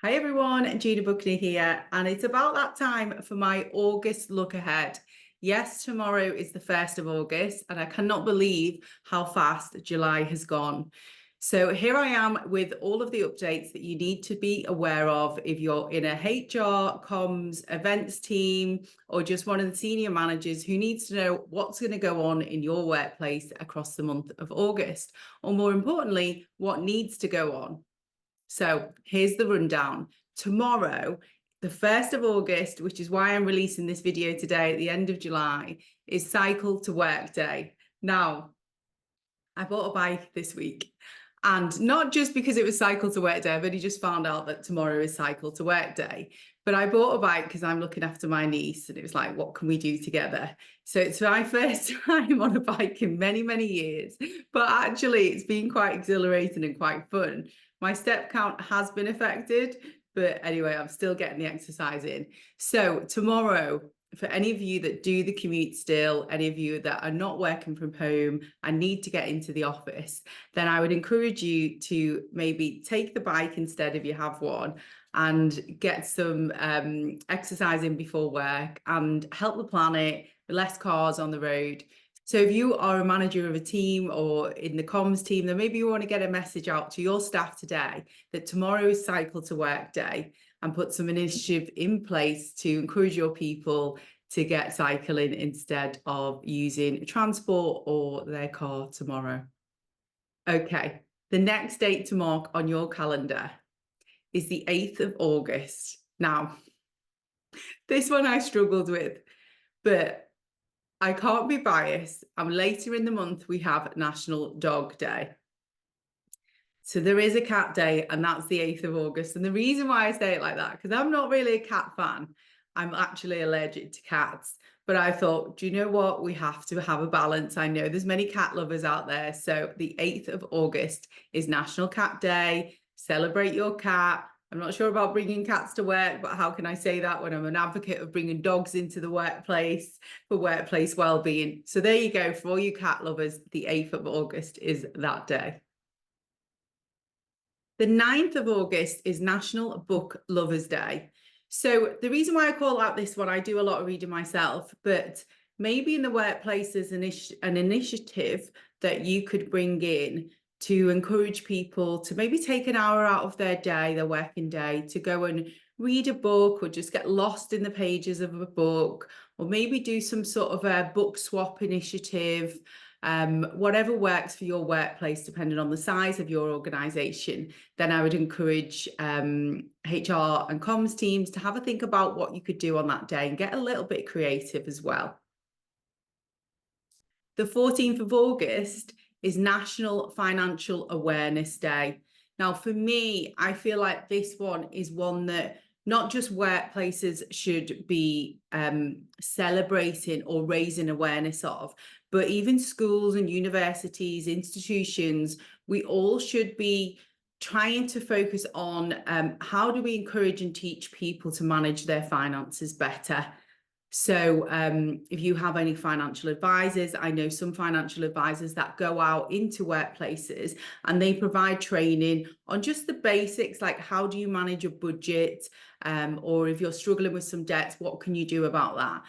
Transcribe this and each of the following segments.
Hi everyone, Gina Buckney here, and it's about that time for my August look ahead. Yes, tomorrow is the 1st of August, and I cannot believe how fast July has gone. So here I am with all of the updates that you need to be aware of if you're in a HR, comms, events team, or just one of the senior managers who needs to know what's going to go on in your workplace across the month of August, or more importantly, what needs to go on. So here's the rundown. Tomorrow, the 1st of August, which is why I'm releasing this video today at the end of July, is Cycle to Work Day. Now, I bought a bike this week, and not just because it was Cycle to Work Day, I've only just found out that tomorrow is Cycle to Work Day, but I bought a bike because I'm looking after my niece, and it was like, what can we do together? So it's my first time on a bike in many, many years, but actually it's been quite exhilarating and quite fun. My step count has been affected, but anyway, I'm still getting the exercise in. So tomorrow, for any of you that do the commute still, any of you that are not working from home and need to get into the office, then I would encourage you to maybe take the bike instead if you have one and get some exercise in before work and help the planet, less cars on the road. So if you are a manager of a team or in the comms team, then maybe you want to get a message out to your staff today that tomorrow is Cycle to Work Day, and put some initiative in place to encourage your people to get cycling instead of using transport or their car tomorrow. Okay, the next date to mark on your calendar is the 8th of August. Now, this one I struggled with, but I can't be biased. Later in the month, we have National Dog Day. So there is a cat day, and that's the 8th of August. And the reason why I say it like that, because I'm not really a cat fan. I'm actually allergic to cats. But I thought, do you know what? We have to have a balance. I know there's many cat lovers out there. So the 8th of August is National Cat Day. Celebrate your cat. I'm not sure about bringing cats to work, but how can I say that when I'm an advocate of bringing dogs into the workplace for workplace well-being? So there you go. For all you cat lovers, the 8th of August is that day. The 9th of August is National Book Lovers Day. So the reason why I call out this one, I do a lot of reading myself, but maybe in the workplace there's an initiative that you could bring in to encourage people to maybe take an hour out of their day, their working day, to go and read a book or just get lost in the pages of a book, or maybe do some sort of a book swap initiative. Whatever works for your workplace, depending on the size of your organization, then I would encourage HR and comms teams to have a think about what you could do on that day and get a little bit creative as well. The 14th of August is National Financial Awareness Day. Now, for me, I feel like this one is one that not just workplaces should be celebrating or raising awareness of, but even schools and universities, institutions, we all should be trying to focus on how do we encourage and teach people to manage their finances better. So if you have any financial advisors, I know some financial advisors that go out into workplaces and they provide training on just the basics, like how do you manage your budget, or if you're struggling with some debts, what can you do about that?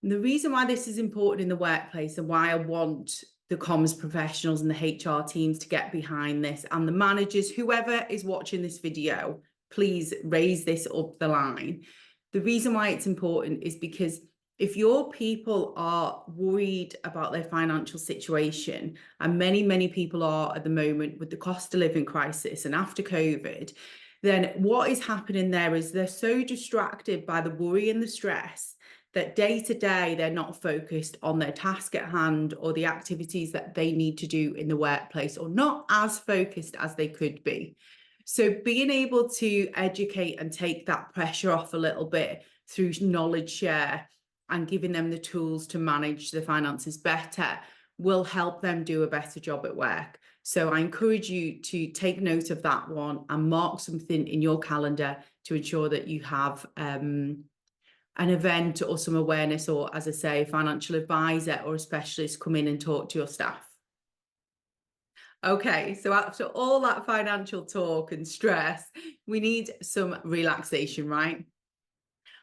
And the reason why this is important in the workplace and why I want the comms professionals and the HR teams to get behind this, and the managers, whoever is watching this video, please raise this up the line. The reason why it's important is because if your people are worried about their financial situation, and many people are at the moment with the cost of living crisis and after COVID, then what is happening there is they're so distracted by the worry and the stress that day to day they're not focused on their task at hand or the activities that they need to do in the workplace, or not as focused as they could be. So being able to educate and take that pressure off a little bit through knowledge share and giving them the tools to manage the finances better will help them do a better job at work. So I encourage you to take note of that one and mark something in your calendar to ensure that you have an event or some awareness, or, as I say, a financial advisor or a specialist come in and talk to your staff. Okay, so after all that financial talk and stress, we need some relaxation, right?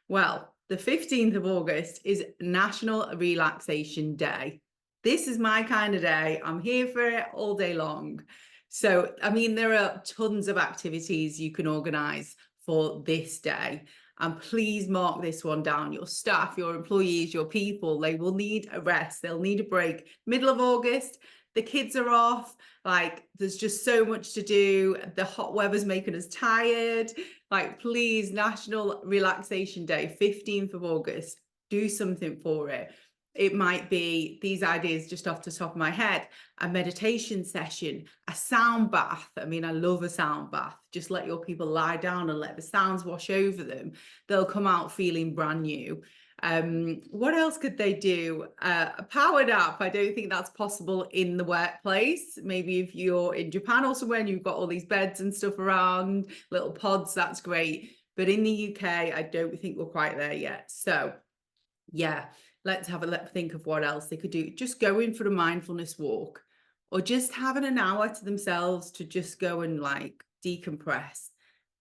Well, the 15th of August is National Relaxation Day. This is my kind of day. I'm here for it all day long. So, I mean, there are tons of activities you can organise for this day. And please mark this one down. Your staff, your employees, your people, they will need a rest. They'll need a break. Middle of August, the kids are off. Like, there's just so much to do. The hot weather's making us tired. Like, please, National Relaxation Day, 15th of August, do something for it. It might be these ideas just off the top of my head, a meditation session, a sound bath. I mean, I love a sound bath. Just let your people lie down and let the sounds wash over them. They'll come out feeling brand new. What else could they do? A power nap. I don't think that's possible in the workplace. Maybe if you're in Japan or somewhere and you've got all these beds and stuff around, little pods, that's great. But in the UK, I don't think we're quite there yet. So yeah, let's think of what else they could do. Just go in for a mindfulness walk, or just having an hour to themselves to just go and like decompress,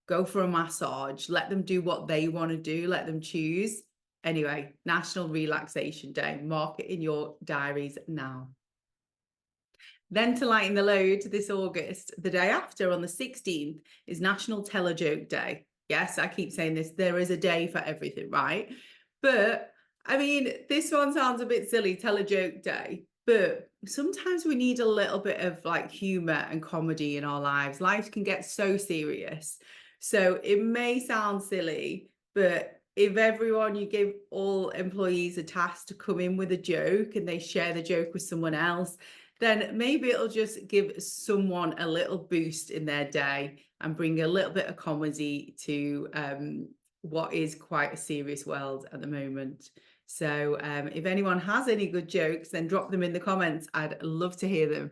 go for a massage, let them do what they want to do, let them choose. Anyway, National Relaxation Day. Mark it in your diaries now. Then to lighten the load this August, the day after on the 16th is National Tell a Joke Day. Yes, I keep saying this. There is a day for everything, right? But I mean, this one sounds a bit silly, Tell a Joke Day. But sometimes we need a little bit of like humor and comedy in our lives. Life can get so serious. So it may sound silly, but if you give all employees a task to come in with a joke and they share the joke with someone else, then maybe it'll just give someone a little boost in their day and bring a little bit of comedy to what is quite a serious world at the moment. So if anyone has any good jokes, then drop them in the comments. I'd love to hear them.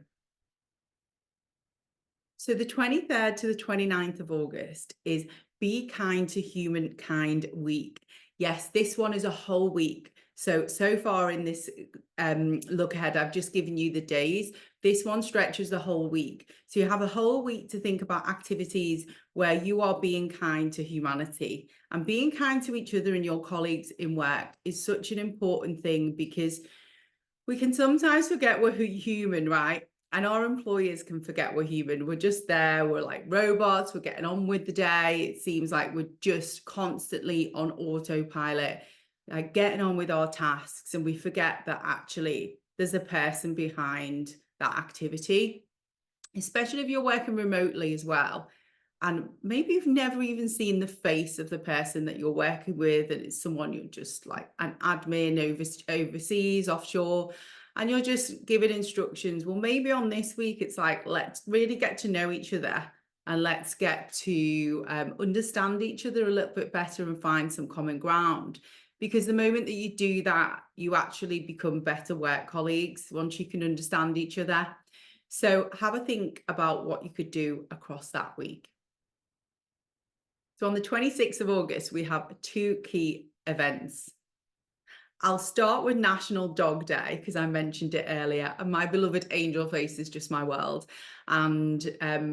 So the 23rd to the 29th of August is Be Kind to Humankind Week. Yes, this one is a whole week. So far in this look ahead, I've just given you the days. This one stretches the whole week. So you have a whole week to think about activities where you are being kind to humanity. And being kind to each other and your colleagues in work is such an important thing, because we can sometimes forget we're human, right? And our employers can forget we're human. We're just there. We're like robots. We're getting on with the day. It seems like we're just constantly on autopilot, like getting on with our tasks. And we forget that actually there's a person behind that activity, especially if you're working remotely as well. And maybe you've never even seen the face of the person that you're working with, and it's someone you're just like an admin overseas, offshore, and you're just giving instructions. Well, maybe on this week, it's like, let's really get to know each other and let's get to understand each other a little bit better and find some common ground. Because the moment that you do that, you actually become better work colleagues once you can understand each other. So have a think about what you could do across that week. So on the 26th of August, we have two key events. I'll start with National Dog Day, because I mentioned it earlier, and my beloved angel face is just my world. And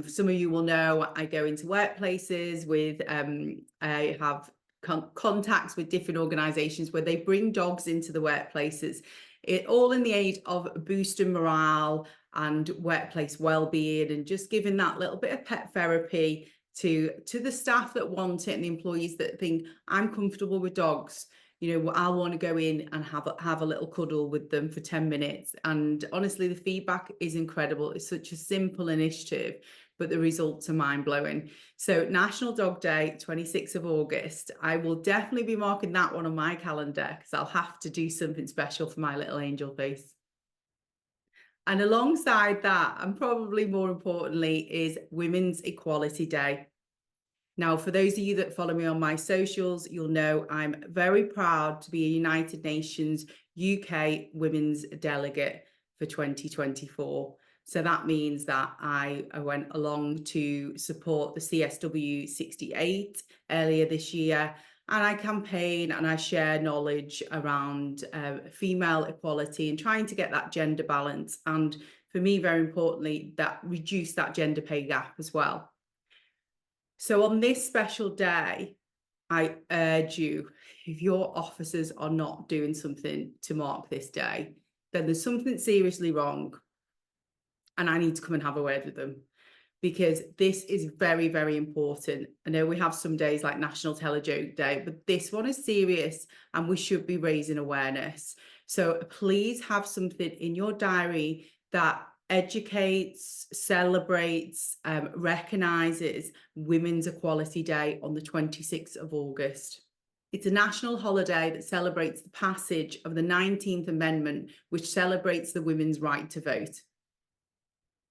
some of you will know I go into workplaces with, I have contacts with different organizations where they bring dogs into the workplaces, all in the aid of boosting morale and workplace well-being, and just giving that little bit of pet therapy to the staff that want it and the employees that think, I'm comfortable with dogs. You know, I want to go in and have a little cuddle with them for 10 minutes. And honestly, the feedback is incredible. It's such a simple initiative, but the results are mind-blowing. So National Dog Day, 26th of August. I will definitely be marking that one on my calendar, because I'll have to do something special for my little angel face. And alongside that, and probably more importantly, is Women's Equality Day. Now, for those of you that follow me on my socials, you'll know I'm very proud to be a United Nations UK Women's Delegate for 2024. So that means that I went along to support the CSW 68 earlier this year, and I campaign and I share knowledge around female equality and trying to get that gender balance. And for me, very importantly, that reduce that gender pay gap as well. So on this special day, I urge you, if your officers are not doing something to mark this day, then there's something seriously wrong. And I need to come and have a word with them, because this is very, very important. I know we have some days like National Tell a Joke Day, but this one is serious and we should be raising awareness. So please have something in your diary that educates, celebrates, recognises Women's Equality Day on the 26th of August. It's a national holiday that celebrates the passage of the 19th Amendment, which celebrates the women's right to vote.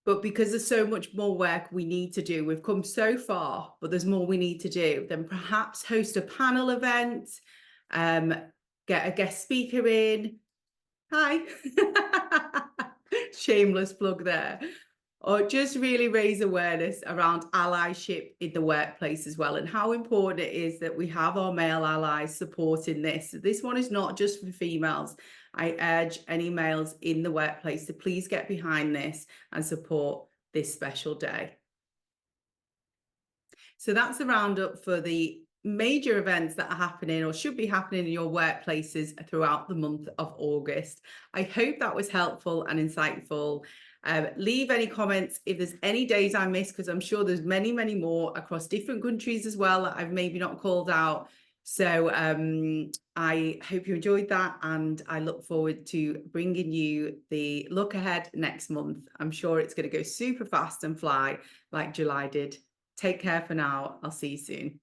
But because there's so much more work we need to do, we've come so far, but there's more we need to do, then perhaps host a panel event, get a guest speaker in. Hi. Shameless plug there. Or just really raise awareness around allyship in the workplace as well, and how important it is that we have our male allies supporting this. This one is not just for females. I urge any males in the workplace to please get behind this and support this special day. So that's the roundup for the major events that are happening or should be happening in your workplaces throughout the month of August. I hope that was helpful and insightful. Leave any comments if there's any days I missed, because I'm sure there's many, many more across different countries as well that I've maybe not called out. So I hope you enjoyed that, and I look forward to bringing you the look ahead next month. I'm sure it's going to go super fast and fly like July did. Take care for now. I'll see you soon.